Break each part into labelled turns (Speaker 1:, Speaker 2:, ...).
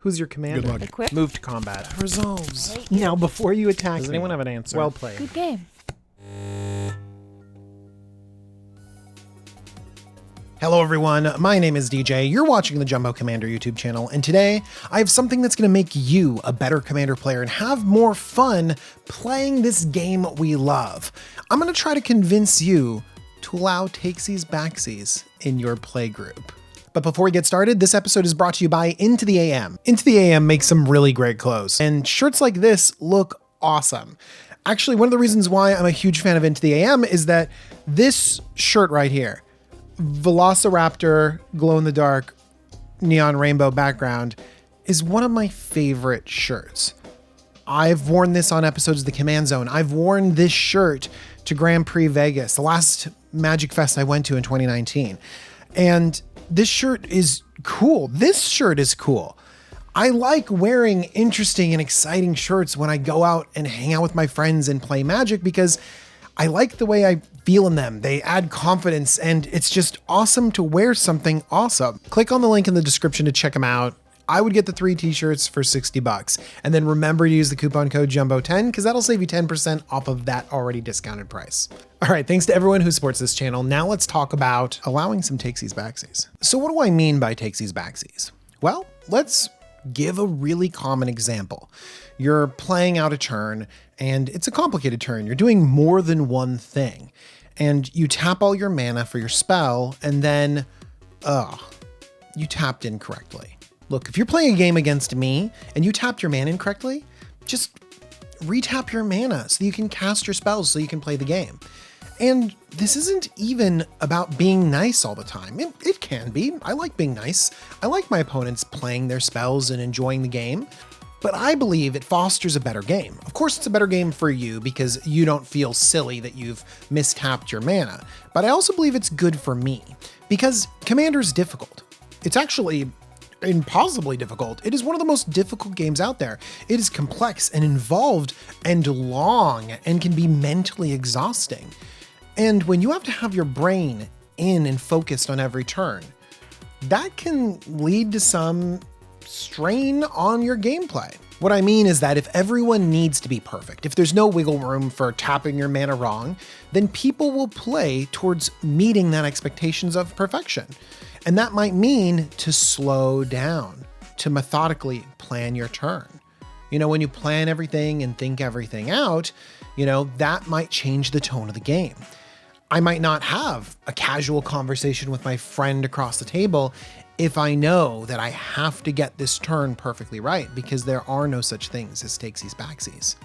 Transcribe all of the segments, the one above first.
Speaker 1: Who's your commander?
Speaker 2: Good luck.
Speaker 3: Equip.
Speaker 1: Move to combat. Resolves.
Speaker 3: Right.
Speaker 1: Now, before you attack
Speaker 4: Does
Speaker 1: me,
Speaker 4: anyone have an answer?
Speaker 1: well played.
Speaker 3: Good game.
Speaker 2: Hello everyone, my name is DJ, you're watching the Jumbo Commander YouTube channel, and today I have something that's going to make you a better Commander player and have more fun playing this game we love. I'm going to try to convince you to allow TACKSIES-BACKSIES in your playgroup. But before we get started, this episode is brought to you by Into the AM. Into the AM makes some really great clothes, and shirts like this look awesome. Actually, one of the reasons why I'm a huge fan of Into the AM is that this shirt right here, Velociraptor glow-in-the-dark neon rainbow background, is one of my favorite shirts. I've worn this on episodes of the Command Zone. I've worn this shirt to Grand Prix Vegas, the last Magic Fest I went to in 2019. And this shirt is cool. This shirt is cool. I like wearing interesting and exciting shirts when I go out and hang out with my friends and play Magic because I like the way I feel in them. They add confidence and it's just awesome to wear something awesome. Click on the link in the description to check them out. I would get the 3 t-shirts for $60. And then remember to use the coupon code JUMBO10 because that'll save you 10% off of that already discounted price. All right, thanks to everyone who supports this channel. Now let's talk about allowing some TACKSIES-BACKSIES. So what do I mean by TACKSIES-BACKSIES? Well, let's give a really common example. You're playing out a turn and it's a complicated turn. You're doing more than one thing and you tap all your mana for your spell and then, you tapped incorrectly. Look, if you're playing a game against me and you tapped your mana incorrectly, just retap your mana so that you can cast your spells so you can play the game. And this isn't even about being nice all the time. It can be. I like being nice. I like my opponents playing their spells and enjoying the game, but I believe it fosters a better game. Of course, it's a better game for you because you don't feel silly that you've mistapped your mana, but I also believe it's good for me because Commander's difficult. It's actually impossibly difficult. It is one of the most difficult games out there. It is complex and involved and long and can be mentally exhausting. And when you have to have your brain in and focused on every turn, that can lead to some strain on your gameplay. What I mean is that if everyone needs to be perfect, if there's no wiggle room for tapping your mana wrong, then people will play towards meeting that expectations of perfection. And that might mean to slow down, to methodically plan your turn. You know, when you plan everything and think everything out, you know, that might change the tone of the game. I might not have a casual conversation with my friend across the table if I know that I have to get this turn perfectly right because there are no such things as TACKSIES-BACKSIES.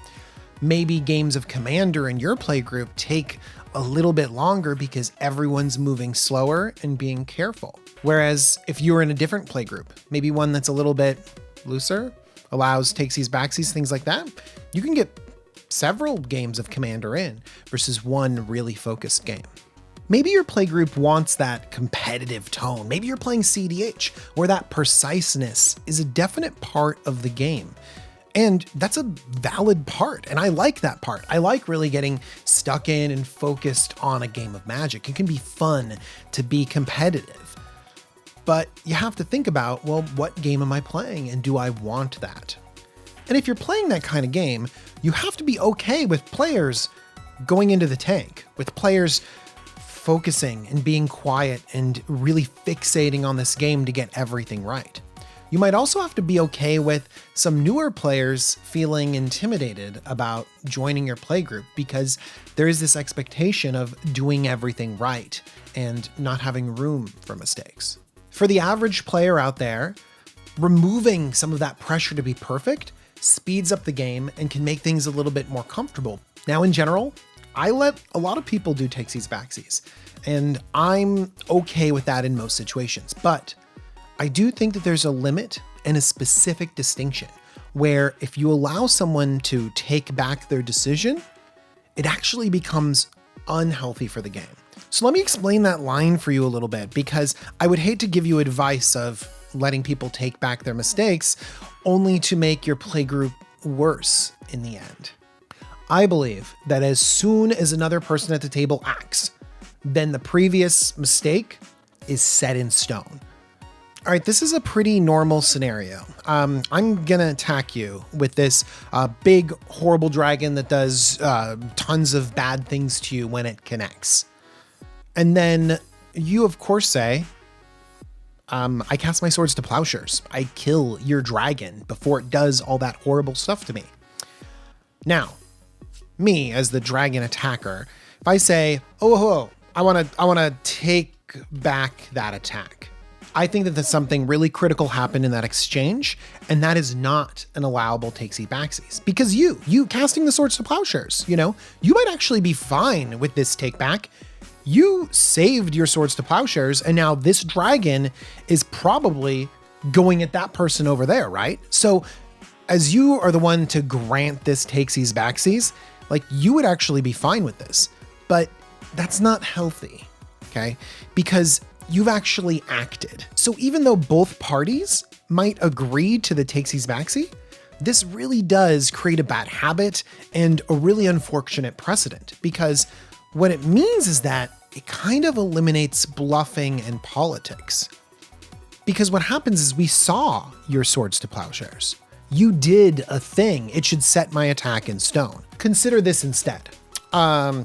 Speaker 2: Maybe games of Commander in your playgroup take a little bit longer because everyone's moving slower and being careful. Whereas if you're in a different playgroup, maybe one that's a little bit looser, allows TACKSIES-BACKSIES, things like that, you can get several games of Commander in versus one really focused game. Maybe your playgroup wants that competitive tone. Maybe you're playing CDH where that preciseness is a definite part of the game. And that's a valid part. And I like that part. I like really getting stuck in and focused on a game of Magic. It can be fun to be competitive. But you have to think about, well, what game am I playing and do I want that? And if you're playing that kind of game, you have to be okay with players going into the tank, with players focusing and being quiet and really fixating on this game to get everything right. You might also have to be okay with some newer players feeling intimidated about joining your playgroup because there is this expectation of doing everything right and not having room for mistakes. For the average player out there, removing some of that pressure to be perfect speeds up the game and can make things a little bit more comfortable. Now, in general, I let a lot of people do TACKSIES-BACKSIES, and I'm okay with that in most situations, but I do think that there's a limit and a specific distinction where if you allow someone to take back their decision, it actually becomes unhealthy for the game. So let me explain that line for you a little bit because I would hate to give you advice of letting people take back their mistakes only to make your playgroup worse in the end. I believe that as soon as another person at the table acts, then the previous mistake is set in stone. All right, this is a pretty normal scenario. I'm gonna attack you with this big, horrible dragon that does tons of bad things to you when it connects. And then you, of course, say, I cast my swords to plowshares. I kill your dragon before it does all that horrible stuff to me. Now, me as the dragon attacker, if I say, oh, I wanna take back that attack. I think that there's something really critical happened in that exchange, and that is not an allowable takesies-backsies. Because you casting the swords to plowshares, you might actually be fine with this take back. You saved your swords to plowshares, and now this dragon is probably going at that person over there, right? So as you are the one to grant this takesies-backsies, like you would actually be fine with this, but that's not healthy, okay? Because you've actually acted. So even though both parties might agree to the takesies-backsies, this really does create a bad habit and a really unfortunate precedent, because what it means is that it kind of eliminates bluffing and politics. Because what happens is we saw your swords to plowshares. You did a thing. It should set my attack in stone. Consider this instead. I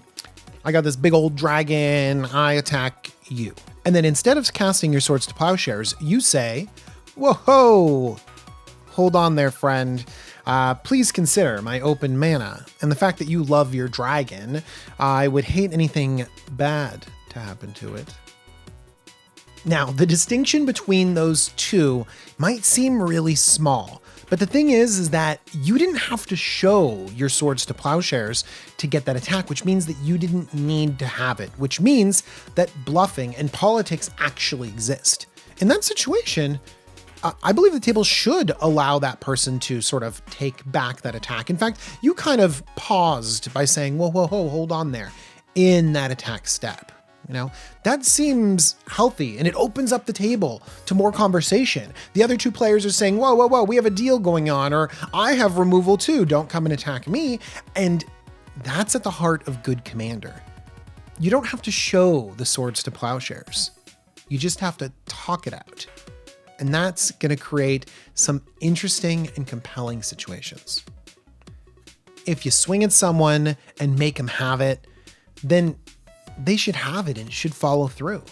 Speaker 2: got this big old dragon. I attack you. And then instead of casting your swords to plowshares, you say, whoa, hold on there, friend. Please consider my open mana and the fact that you love your dragon. I would hate anything bad to happen to it. Now, the distinction between those two might seem really small, but the thing is that you didn't have to show your swords to plowshares to get that attack, which means that you didn't need to have it, which means that bluffing and politics actually exist. In that situation, I believe the table should allow that person to sort of take back that attack. In fact, you kind of paused by saying, whoa, hold on there in that attack step. That seems healthy, and it opens up the table to more conversation. The other two players are saying, whoa, we have a deal going on, or I have removal too, don't come and attack me. And that's at the heart of good commander. You don't have to show the swords to plowshares. You just have to talk it out. And that's going to create some interesting and compelling situations. If you swing at someone and make them have it, then they should have it and it should follow through.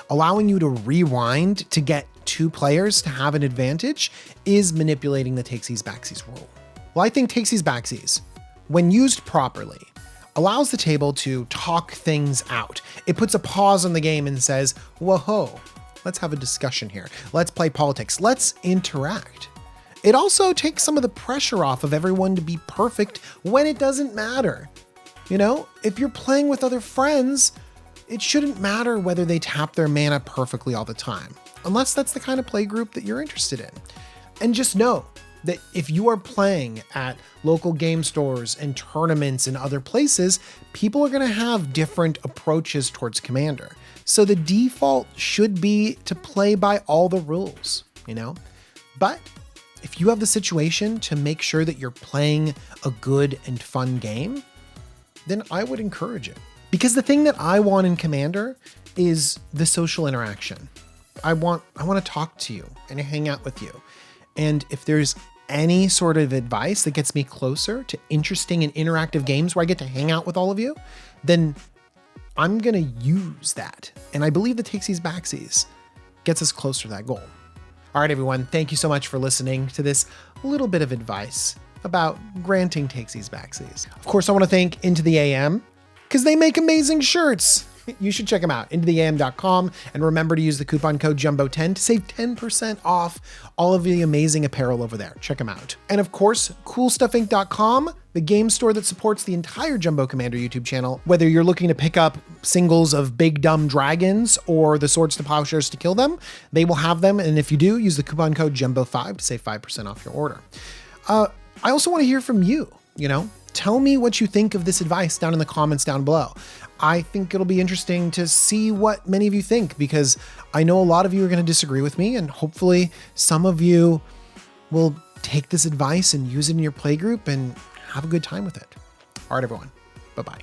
Speaker 2: Allowing you to rewind to get two players to have an advantage is manipulating the takesies-backsies rule. Well, I think takesies-backsies, when used properly, allows the table to talk things out. It puts a pause on the game and says, whoa, let's have a discussion here. Let's play politics. Let's interact. It also takes some of the pressure off of everyone to be perfect when it doesn't matter. If you're playing with other friends, it shouldn't matter whether they tap their mana perfectly all the time, unless that's the kind of play group that you're interested in. And just know that if you are playing at local game stores and tournaments and other places, people are going to have different approaches towards Commander. So the default should be to play by all the rules, But if you have the situation to make sure that you're playing a good and fun game, then I would encourage it. Because the thing that I want in Commander is the social interaction. I want to talk to you and hang out with you. And if there's any sort of advice that gets me closer to interesting and interactive games where I get to hang out with all of you, then I'm going to use that. And I believe the takesies-backsies gets us closer to that goal. All right, everyone. Thank you so much for listening to this little bit of advice about granting takesies-backsies. Of course, I want to thank Into the AM because they make amazing shirts. You should check them out, intotheam.com, and remember to use the coupon code JUMBO10 to save 10% off all of the amazing apparel over there. Check them out. And of course, coolstuffinc.com, the game store that supports the entire Jumbo Commander YouTube channel. Whether you're looking to pick up singles of big dumb dragons or the swords to plowshares to kill them, they will have them. And if you do, use the coupon code JUMBO5 to save 5% off your order. I also want to hear from you, Tell me what you think of this advice down in the comments down below. I think it'll be interesting to see what many of you think, because I know a lot of you are going to disagree with me, and hopefully some of you will take this advice and use it in your playgroup and have a good time with it. All right, everyone. Bye-bye.